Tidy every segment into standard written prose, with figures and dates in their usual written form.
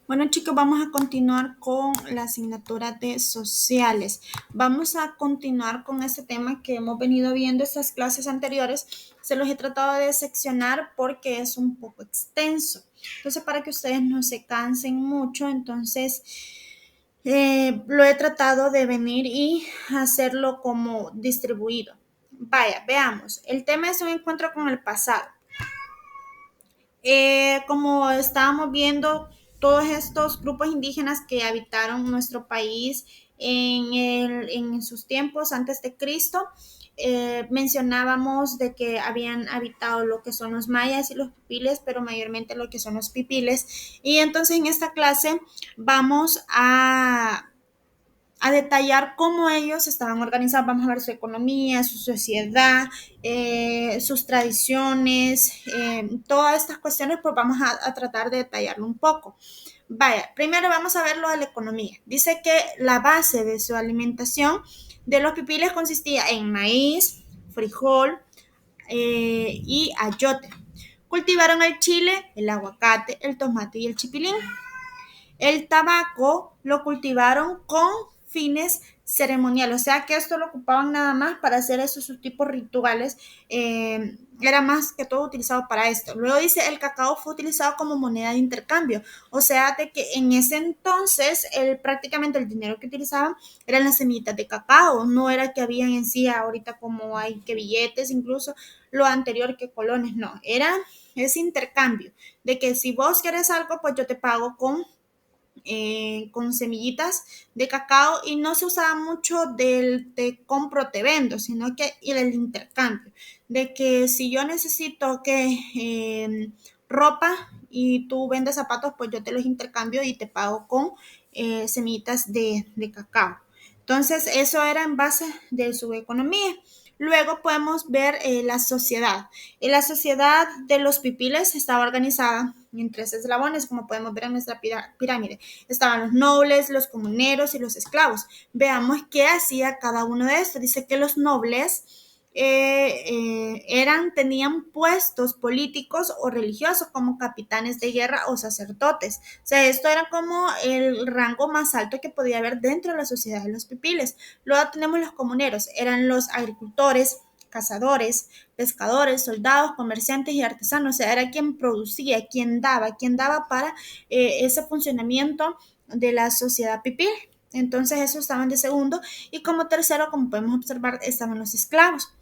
Bueno, chicos, vamos a continuar con la asignatura de sociales. Vamos a continuar con este tema que hemos venido viendo estas clases anteriores. Se los he tratado de seccionar porque es un poco extenso. Entonces, para que ustedes no se cansen mucho, entonces lo he tratado de venir y hacerlo como distribuido. Vaya, veamos. El tema es un encuentro con el pasado. Como estábamos viendo, todos estos grupos indígenas que habitaron nuestro país en sus tiempos antes de Cristo, mencionábamos de que habían habitado lo que son los mayas y los pipiles, pero mayormente lo que son los pipiles. Y entonces en esta clase vamos a detallar cómo ellos estaban organizados. Vamos a ver su economía, su sociedad, sus tradiciones, todas estas cuestiones, pues vamos a tratar de detallarlo un poco. Vaya, primero vamos a ver lo de la economía. Dice que la base de su alimentación de los pipiles consistía en maíz, frijol y ayote. Cultivaron el chile, el aguacate, el tomate y el chipilín. El tabaco lo cultivaron con fines ceremoniales, o sea que esto lo ocupaban nada más para hacer esos sus tipos rituales, era más que todo utilizado para esto. Luego dice, el cacao fue utilizado como moneda de intercambio, o sea de que en ese entonces prácticamente el dinero que utilizaban eran las semillitas de cacao, no era que habían en sí ahorita como hay que billetes, incluso lo anterior que colones, no, era ese intercambio de que si vos querés algo, pues yo te pago con semillitas de cacao y no se usaba mucho del te compro, te vendo, sino que y del intercambio, de que si yo necesito que ropa y tú vendes zapatos, pues yo te los intercambio y te pago con semillitas de cacao. Entonces, eso era en base de su economía. Luego podemos ver la sociedad. La sociedad de los pipiles estaba organizada en tres eslabones, como podemos ver en nuestra pirámide. Estaban los nobles, los comuneros y los esclavos. Veamos qué hacía cada uno de estos. Dice que los nobles tenían puestos políticos o religiosos como capitanes de guerra o sacerdotes. O sea, esto era como el rango más alto que podía haber dentro de la sociedad de los pipiles. Luego tenemos los comuneros, eran los agricultores, cazadores, pescadores, soldados, comerciantes y artesanos. O sea, era quien producía, quien daba para ese funcionamiento de la sociedad pipil. Entonces, eso estaban de segundo. Y como tercero, como podemos observar, estaban los esclavos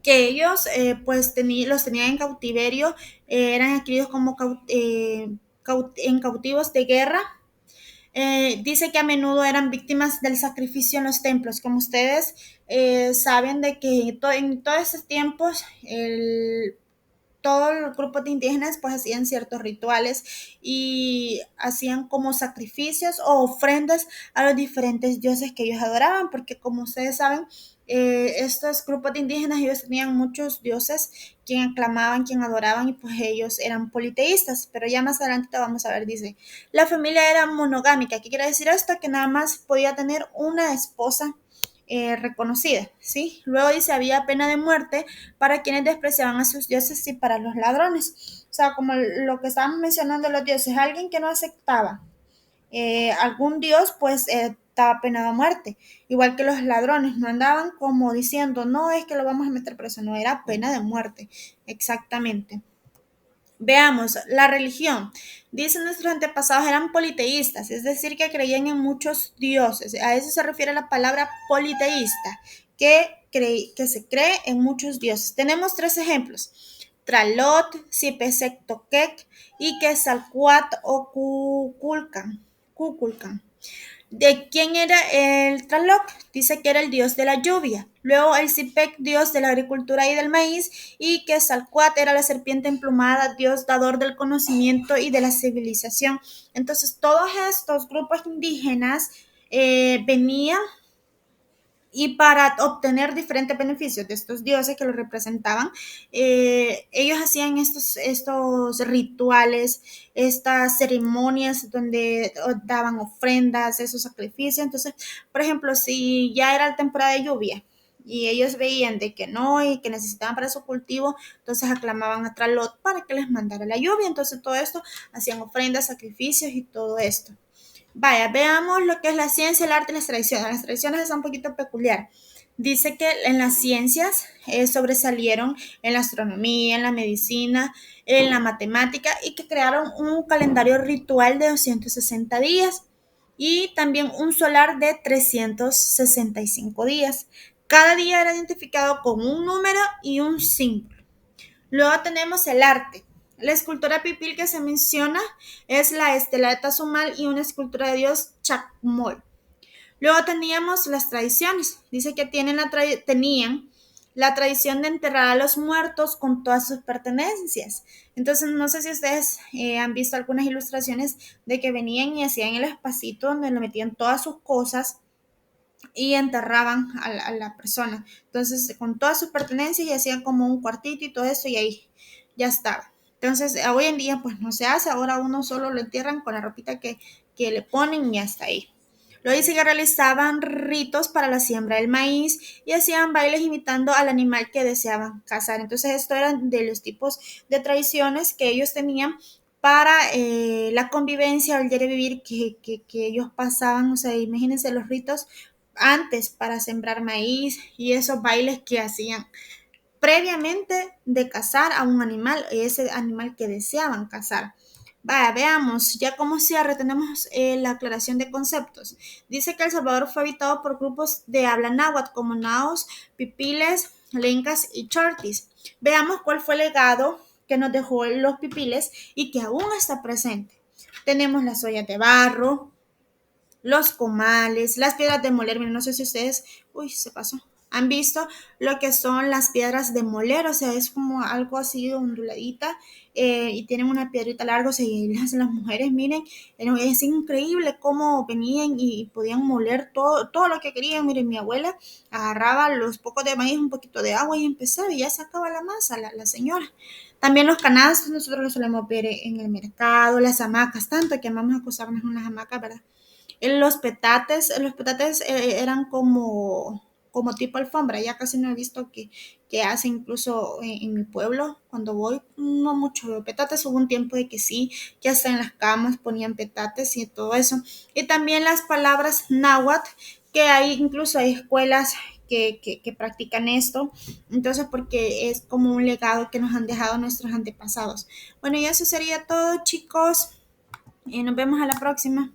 que ellos pues los tenían en cautiverio, eran adquiridos como en cautivos de guerra. Dice que a menudo eran víctimas del sacrificio en los templos, como ustedes saben de que en todos esos tiempos todos los grupos de indígenas pues hacían ciertos rituales y hacían como sacrificios o ofrendas a los diferentes dioses que ellos adoraban, porque como ustedes saben, estos grupos de indígenas ellos tenían muchos dioses quien aclamaban, quien adoraban y pues ellos eran politeístas, pero ya más adelante te vamos a ver, dice, la familia era monogámica. ¿Qué quiere decir esto? Que nada más podía tener una esposa reconocida, ¿sí? Luego dice, había pena de muerte para quienes despreciaban a sus dioses y para los ladrones. O sea, como lo que estábamos mencionando los dioses, alguien que no aceptaba algún dios, pues estaba penado a muerte. Igual que los ladrones, no andaban como diciendo, no es que lo vamos a meter preso, no, era pena de muerte, exactamente. Veamos, la religión. Dicen nuestros antepasados eran politeístas, es decir, que creían en muchos dioses. A eso se refiere la palabra politeísta, que se cree en muchos dioses. Tenemos tres ejemplos. Tralot, Sipesectoquec y Quetzalcoatl o Cuculcan. ¿De quién era el Tlaloc? Dice que era el dios de la lluvia. Luego el Zipec, dios de la agricultura y del maíz. Y que Quetzalcoatl era la serpiente emplumada, dios dador del conocimiento y de la civilización. Entonces, todos estos grupos indígenas venían y para obtener diferentes beneficios de estos dioses que los representaban, ellos hacían estos rituales, estas ceremonias donde daban ofrendas, esos sacrificios. Entonces, por ejemplo, si ya era la temporada de lluvia, y ellos veían de que no y que necesitaban para su cultivo, entonces aclamaban a Tlaloc para que les mandara la lluvia. Entonces todo esto hacían ofrendas, sacrificios y todo esto. Vaya, veamos lo que es la ciencia, el arte y las tradiciones. Las tradiciones es un poquito peculiar. Dice que en las ciencias sobresalieron en la astronomía, en la medicina, en la matemática y que crearon un calendario ritual de 260 días y también un solar de 365 días. Cada día era identificado con un número y un símbolo. Luego tenemos el arte. La escultura pipil que se menciona es la estela de Tazumal y una escultura de Dios Chacmol. Luego teníamos las tradiciones. Dice que tenían la tradición de enterrar a los muertos con todas sus pertenencias. Entonces, no sé si ustedes han visto algunas ilustraciones de que venían y hacían el espacito donde le metían todas sus cosas y enterraban a la persona. Entonces, con todas sus pertenencias y hacían como un cuartito y todo eso y ahí ya estaba. Entonces, hoy en día pues no se hace, ahora uno solo lo entierran con la ropita que le ponen y hasta ahí. Lo dice que realizaban ritos para la siembra del maíz y hacían bailes imitando al animal que deseaban cazar. Entonces, esto eran de los tipos de tradiciones que ellos tenían para la convivencia, el diario vivir que ellos pasaban. O sea, imagínense los ritos antes para sembrar maíz y esos bailes que hacían previamente de cazar a un animal, ese animal que deseaban cazar. Vaya, veamos, ya como cierre tenemos la aclaración de conceptos. Dice que El Salvador fue habitado por grupos de habla náhuatl como naos, pipiles, lencas y chortis. Veamos cuál fue el legado que nos dejó los pipiles y que aún está presente. Tenemos las ollas de barro, los comales, las piedras de moler. Miren, no sé si ustedes, uy, se pasó. Han visto lo que son las piedras de moler, o sea, es como algo así onduladita y tienen una piedrita larga, o sea, y las mujeres, miren, es increíble cómo venían y podían moler todo lo que querían. Miren, mi abuela agarraba los pocos de maíz, un poquito de agua y empezaba y ya sacaba la masa, la señora. También los canastos, nosotros los solemos ver en el mercado, las hamacas, tanto que amamos acostarnos en las hamacas, ¿verdad? Los petates eran como tipo alfombra, ya casi no he visto que hacen incluso en mi pueblo, cuando voy, no mucho petates, hubo un tiempo de que sí, que hasta en las camas ponían petates y todo eso. Y también las palabras náhuatl, que hay, incluso hay escuelas que practican esto, entonces porque es como un legado que nos han dejado nuestros antepasados. Bueno, y eso sería todo, chicos, y nos vemos a la próxima.